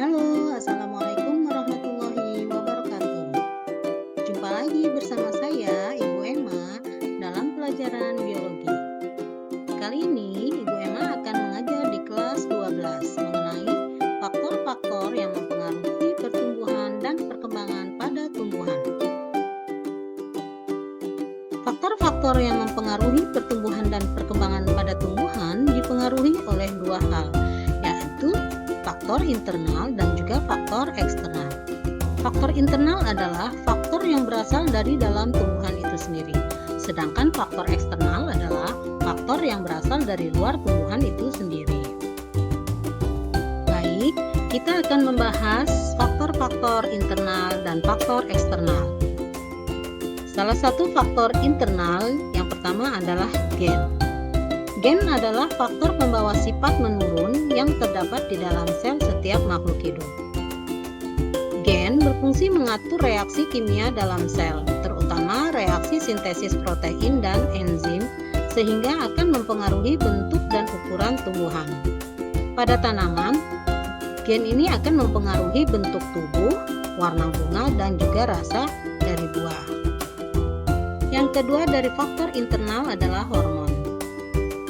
Halo, assalamualaikum warahmatullahi wabarakatuh. Jumpa lagi bersama saya, Ibu Emma, dalam pelajaran biologi. Kali ini, Ibu Emma akan mengajar di kelas 12 mengenai faktor-faktor yang mempengaruhi pertumbuhan dan perkembangan pada tumbuhan. Faktor-faktor yang mempengaruhi pertumbuhan dan perkembangan pada tumbuhan dipengaruhi oleh dua hal, yaitu faktor internal dan juga faktor eksternal. Faktor internal adalah faktor yang berasal dari dalam tumbuhan itu sendiri, sedangkan faktor eksternal adalah faktor yang berasal dari luar tumbuhan itu sendiri. Baik, kita akan membahas faktor-faktor internal dan faktor eksternal. Salah satu faktor internal yang pertama adalah gen. Gen adalah faktor pembawa sifat menurun yang terdapat di dalam sel setiap makhluk hidup. Gen berfungsi mengatur reaksi kimia dalam sel, terutama reaksi sintesis protein dan enzim, sehingga akan mempengaruhi bentuk dan ukuran tumbuhan. Pada tanaman, gen ini akan mempengaruhi bentuk tubuh, warna bunga, dan juga rasa dari buah. Yang kedua dari faktor internal adalah hormon.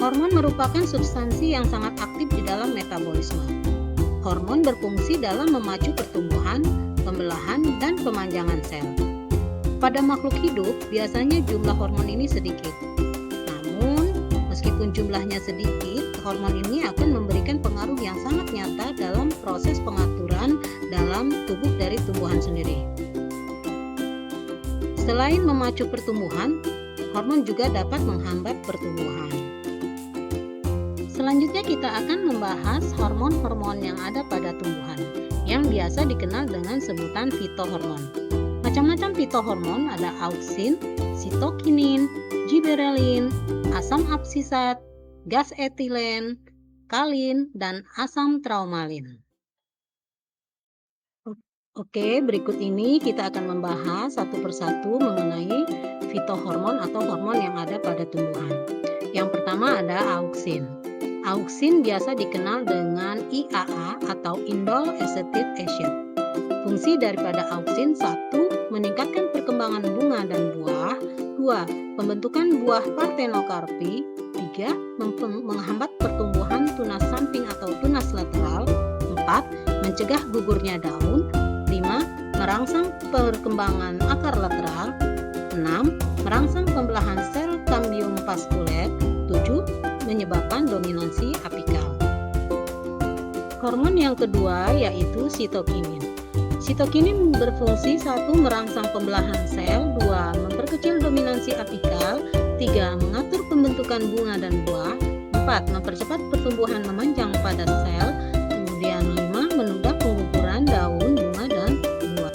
Hormon merupakan substansi yang sangat aktif di dalam metabolisme. Hormon berfungsi dalam memacu pertumbuhan, pembelahan, dan pemanjangan sel. Pada makhluk hidup, biasanya jumlah hormon ini sedikit. Namun, meskipun jumlahnya sedikit, hormon ini akan memberikan pengaruh yang sangat nyata dalam proses pengaturan dalam tubuh dari tumbuhan sendiri. Selain memacu pertumbuhan, hormon juga dapat menghambat pertumbuhan. Selanjutnya kita akan membahas hormon-hormon yang ada pada tumbuhan, yang biasa dikenal dengan sebutan fitohormon. Macam-macam fitohormon ada auksin, sitokinin, giberelin, asam absisat, gas etilen, kalin, dan asam traumalin. Oke, berikut ini kita akan membahas satu persatu mengenai fitohormon atau hormon yang ada pada tumbuhan. Yang pertama ada auksin. Auksin biasa dikenal dengan IAA atau indole acetic acid. Fungsi daripada auksin 1. Meningkatkan perkembangan bunga dan buah. 2. Pembentukan buah partenokarpi. 3. Menghambat pertumbuhan tunas samping atau tunas lateral. 4. Mencegah gugurnya daun. 5. Merangsang perkembangan akar lateral. 6. Merangsang pembelahan sel kambium vaskuler. 7. Menyebabkan dominansi apikal. Hormon yang kedua yaitu sitokinin. Sitokinin berfungsi 1. Merangsang pembelahan sel. 2. Memperkecil dominansi apikal. 3. Mengatur pembentukan bunga dan buah. 4. Mempercepat pertumbuhan memanjang pada sel. Kemudian 5. Menunda pengguguran daun, bunga, dan buah.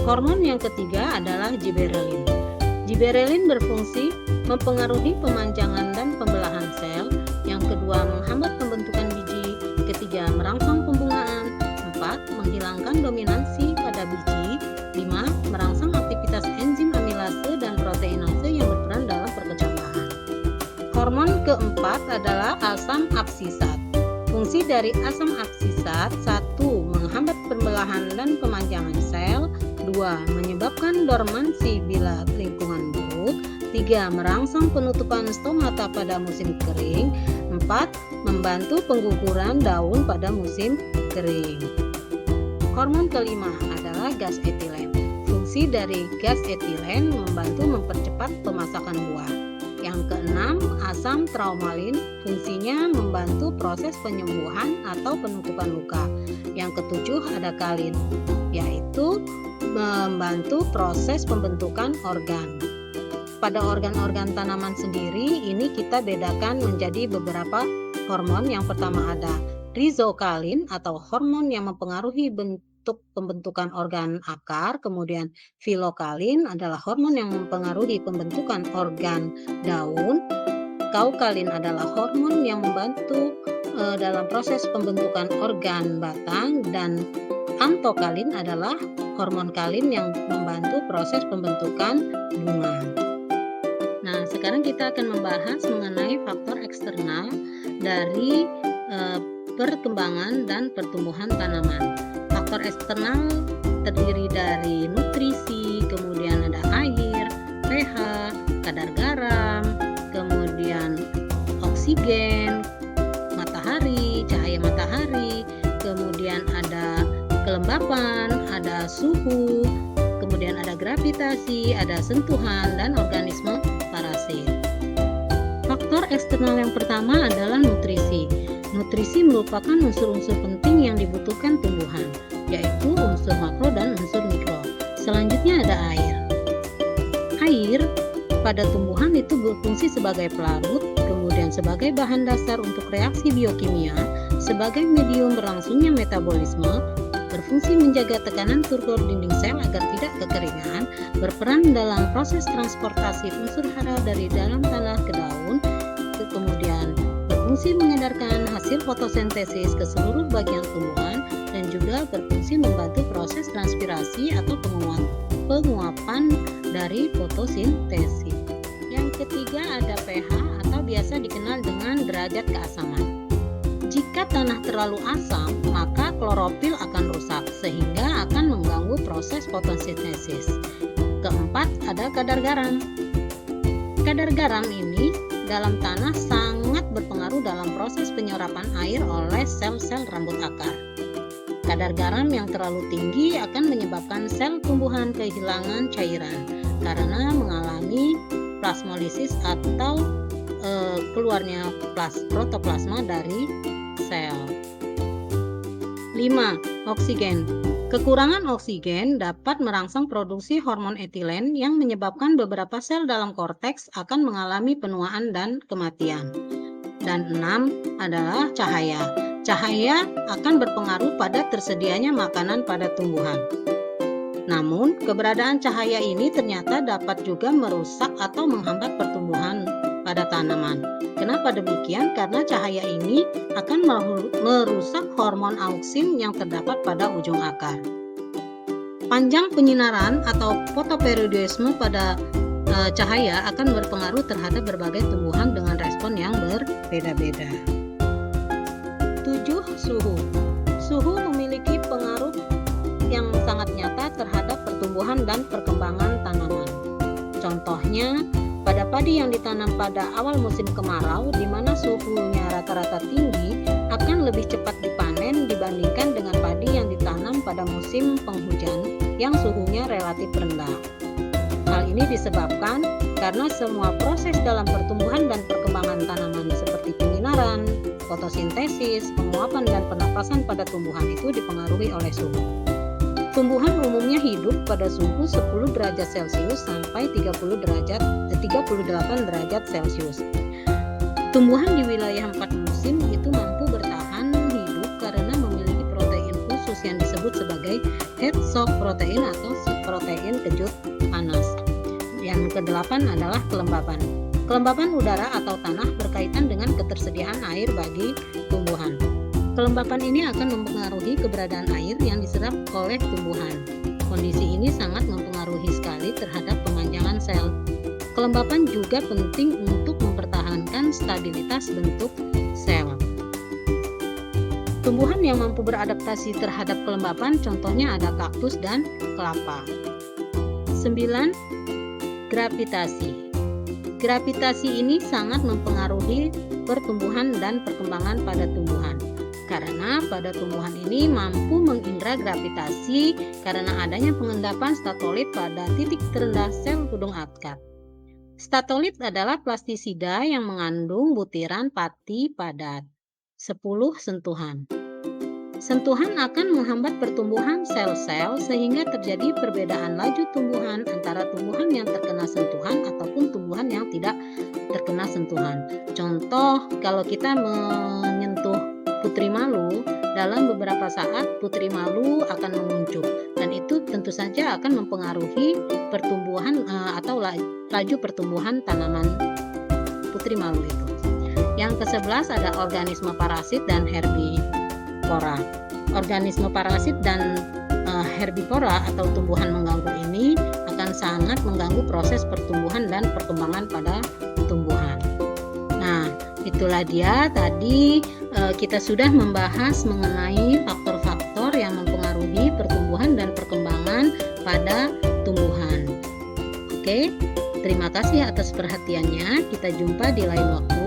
Hormon yang ketiga adalah giberelin. Giberelin berfungsi mempengaruhi pemanjangan dan pembelahan sel. Yang kedua, menghambat pembentukan biji. Ketiga, merangsang pembungaan. 4. Menghilangkan dominansi pada biji. 5. Merangsang aktivitas enzim amilase dan proteinase yang berperan dalam perkecambahan. Hormon keempat adalah asam absisat. Fungsi dari asam absisat 1. Menghambat pembelahan dan pemanjangan sel. 2. Menyebabkan dormansi bila lingkungan buruk. 3. Merangsang penutupan stomata pada musim kering. 4. Membantu pengguguran daun pada musim kering. Hormon kelima adalah gas etilen. Fungsi dari gas etilen membantu mempercepat pemasakan buah. Yang keenam, asam traumalin. Fungsinya membantu proses penyembuhan atau penutupan luka. Yang ketujuh ada kalin, yaitu membantu proses pembentukan organ. Pada organ-organ tanaman sendiri, ini kita bedakan menjadi beberapa hormon. Yang pertama ada rizokalin atau hormon yang mempengaruhi bentuk pembentukan organ akar. Kemudian filokalin adalah hormon yang mempengaruhi pembentukan organ daun. Kaukalin adalah hormon yang membantu dalam proses pembentukan organ batang, dan antokalin adalah hormon kalin yang membantu proses pembentukan bunga. Nah, sekarang kita akan membahas mengenai faktor eksternal dari perkembangan dan pertumbuhan tanaman. Faktor eksternal terdiri dari nutrisi, kemudian ada air, pH, kadar garam, kemudian oksigen, matahari, cahaya matahari, kemudian ada kelembapan, ada suhu, kemudian ada gravitasi, ada sentuhan, dan organisme parasit. Faktor eksternal yang pertama adalah nutrisi. Nutrisi merupakan unsur-unsur penting yang dibutuhkan tumbuhan, yaitu unsur makro dan unsur mikro. Selanjutnya ada air. Air pada tumbuhan itu berfungsi sebagai pelarut, kemudian sebagai bahan dasar untuk reaksi biokimia, sebagai medium berlangsungnya metabolisme, berfungsi menjaga tekanan turgor dinding sel agar tidak kekeringan, berperan dalam proses transportasi unsur hara dari dalam tanah ke daun, kemudian berfungsi mengedarkan hasil fotosintesis ke seluruh bagian tumbuhan, dan juga berfungsi membantu proses transpirasi atau penguapan dari fotosintesis. Yang ketiga ada pH atau biasa dikenal dengan derajat keasaman. Jika tanah terlalu asam, maka klorofil akan rusak sehingga akan mengganggu proses fotosintesis. Keempat ada kadar garam. Kadar garam ini dalam tanah sangat berpengaruh dalam proses penyerapan air oleh sel-sel rambut akar. Kadar garam yang terlalu tinggi akan menyebabkan sel tumbuhan kehilangan cairan karena mengalami plasmolisis atau keluarnya protoplasma dari sel. 5. Oksigen. Kekurangan oksigen dapat merangsang produksi hormon etilen yang menyebabkan beberapa sel dalam korteks akan mengalami penuaan dan kematian. Dan 6 adalah cahaya. Cahaya akan berpengaruh pada tersedianya makanan pada tumbuhan. Namun, keberadaan cahaya ini ternyata dapat juga merusak atau menghambat pertumbuhan pada tanaman. Kenapa demikian? Karena cahaya ini akan merusak hormon auksin yang terdapat pada ujung akar. Panjang penyinaran atau fotoperiodisme pada cahaya akan berpengaruh terhadap berbagai tumbuhan dengan respon yang berbeda-beda. 7. Suhu. Suhu memiliki pengaruh yang sangat nyata terhadap pertumbuhan dan perkembangan tanaman. Contohnya, pada padi yang ditanam pada awal musim kemarau, di mana suhunya rata-rata tinggi, akan lebih cepat dipanen dibandingkan dengan padi yang ditanam pada musim penghujan yang suhunya relatif rendah. Hal ini disebabkan karena semua proses dalam pertumbuhan dan perkembangan tanaman seperti penyinaran, fotosintesis, penguapan, dan pernapasan pada tumbuhan itu dipengaruhi oleh suhu. Tumbuhan umumnya hidup pada suhu 10 derajat Celcius sampai 38 derajat Celcius. Tumbuhan di wilayah 4 musim itu mampu bertahan hidup karena memiliki protein khusus yang disebut sebagai head shock protein atau protein kejut panas. Yang ke-8 adalah kelembapan. Kelembapan udara atau tanah berkaitan dengan ketersediaan air bagi tumbuhan. Kelembapan ini akan mempengaruhi keberadaan air yang diserap oleh tumbuhan. Kondisi ini sangat mempengaruhi sekali terhadap pemanjangan sel. Kelembapan juga penting untuk mempertahankan stabilitas bentuk sel. Tumbuhan yang mampu beradaptasi terhadap kelembapan contohnya ada kaktus dan kelapa. 9. Gravitasi. Gravitasi ini sangat mempengaruhi pertumbuhan dan perkembangan pada tumbuhan. Karena pada tumbuhan ini mampu mengindra gravitasi karena adanya pengendapan statolit pada titik terendah sel gunung akar. Statolit adalah plastisida yang mengandung butiran pati padat. 10 sentuhan. Sentuhan akan menghambat pertumbuhan sel-sel sehingga terjadi perbedaan laju tumbuhan antara tumbuhan yang terkena sentuhan ataupun tumbuhan yang tidak terkena sentuhan. Contoh, kalau kita menyentuh putri malu, dalam beberapa saat putri malu akan menguncup dan itu tentu saja akan mempengaruhi pertumbuhan atau laju pertumbuhan tanaman putri malu itu. Yang ke-11 ada organisme parasit dan herbivora. Organisme parasit dan herbivora atau tumbuhan mengganggu ini akan sangat mengganggu proses pertumbuhan dan perkembangan pada tumbuhan. Nah, Itulah dia tadi kita sudah membahas mengenai faktor-faktor yang mempengaruhi pertumbuhan dan perkembangan pada tumbuhan. Oke, terima kasih atas perhatiannya. Kita jumpa di lain waktu.